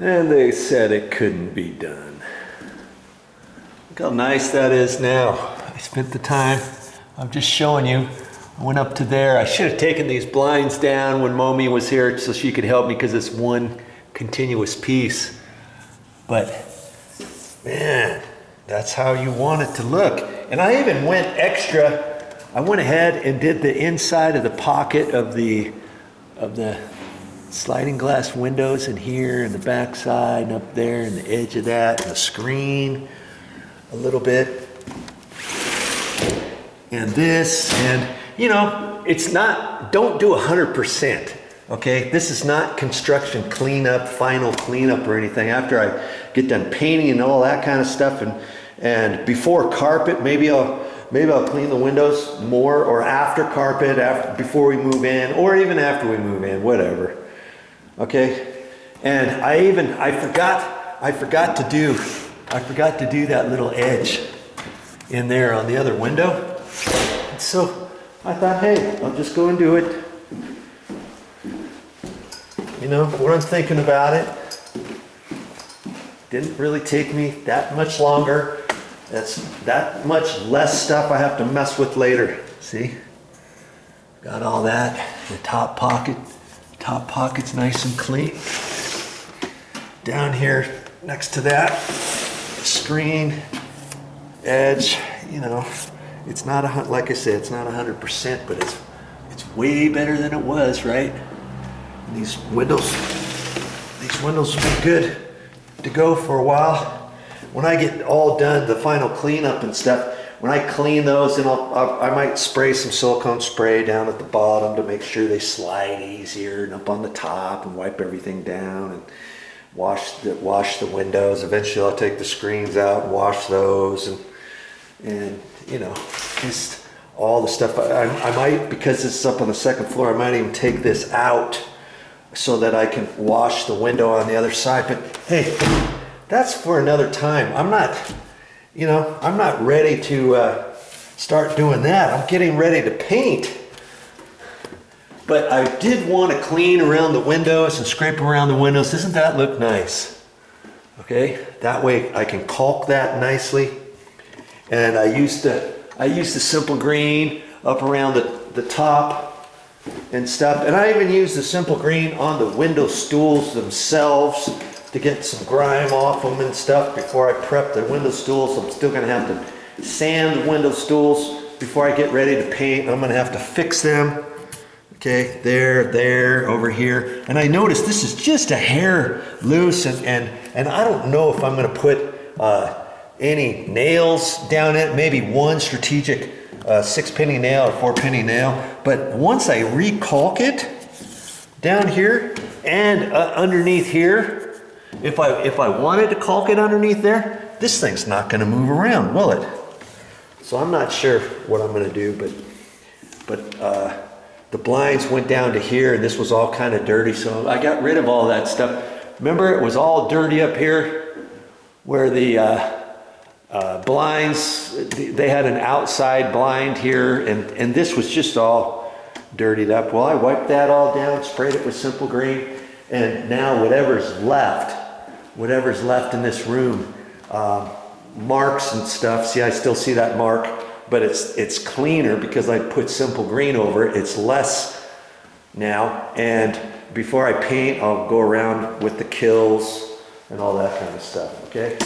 And they said it couldn't be done. Look how nice that is now. I spent the time, I'm just showing you. I went up to there. I should have taken these blinds down when Momi was here so she could help me because it's one continuous piece. But man, that's how you want it to look. And I even went extra. I went ahead and did the inside of the pocket of the sliding glass windows in here and the back side and up there and the edge of that and the screen a little bit. And this, and you know, it's not, don't do 100%, okay? This is not construction cleanup, final cleanup or anything. After I get done painting and all that kind of stuff, and before carpet, maybe I'll clean the windows more, or after carpet, before we move in, or even after we move in, whatever, okay? And I forgot to do that little edge in there on the other window. So I thought, hey, I'll just go and do it. You know, what I'm thinking about it, didn't really take me that much longer. That's that much less stuff I have to mess with later. See? Got all that. The top pocket's nice and clean. Down here next to that, screen, edge, you know. It's not like I said, it's not 100%, but it's way better than it was, right? And these windows will be good to go for a while. When I get all done, the final cleanup and stuff, when I clean those, then I might spray some silicone spray down at the bottom to make sure they slide easier, and up on the top, and wipe everything down and wash the windows. Eventually, I'll take the screens out and wash those, and you know, just all the stuff. I might, because this is up on the second floor, I might even take this out so that I can wash the window on the other side. But hey, that's for another time. I'm not ready to start doing that. I'm getting ready to paint. But I did want to clean around the windows and scrape around the windows. Doesn't that look nice? Okay, that way I can caulk that nicely. And I used the simple green up around the top and stuff. And I even used the simple green on the window stools themselves to get some grime off them and stuff before I prep the window stools. I'm still gonna have to sand the window stools before I get ready to paint. I'm gonna have to fix them. Okay, there, over here. And I noticed this is just a hair loose, and I don't know if I'm gonna put any nails down it, maybe one strategic 6-penny nail or 4-penny nail. But once I re-caulk it down here and underneath here, if I wanted to caulk it underneath there, this thing's not gonna move around, will it? So I'm not sure what I'm gonna do, but the blinds went down to here and this was all kind of dirty, so I got rid of all that stuff. Remember, it was all dirty up here where the blinds, they had an outside blind here, and this was just all dirtied up. Well, I wiped that all down, sprayed it with simple green, and now whatever's left in this room, marks and stuff, see, I still see that mark, but it's cleaner because I put simple green over it. It's less now, and before I paint, I'll go around with the kills and all that kind of stuff, okay?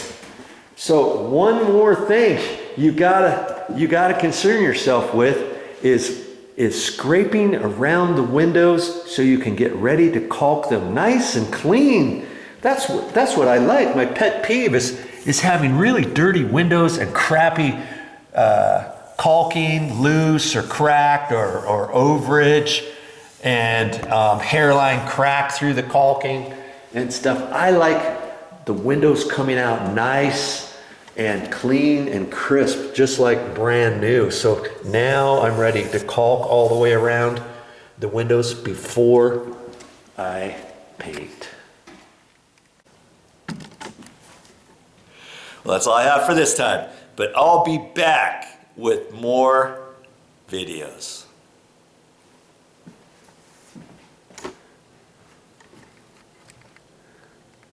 So one more thing you gotta concern yourself with is scraping around the windows so you can get ready to caulk them nice and clean. That's what I like. My pet peeve is having really dirty windows and crappy caulking, loose or cracked or overage, and hairline cracked through the caulking and stuff. I like the windows coming out nice and clean and crisp, just like brand new. So now I'm ready to caulk all the way around the windows before I paint. Well, that's all I have for this time, but I'll be back with more videos.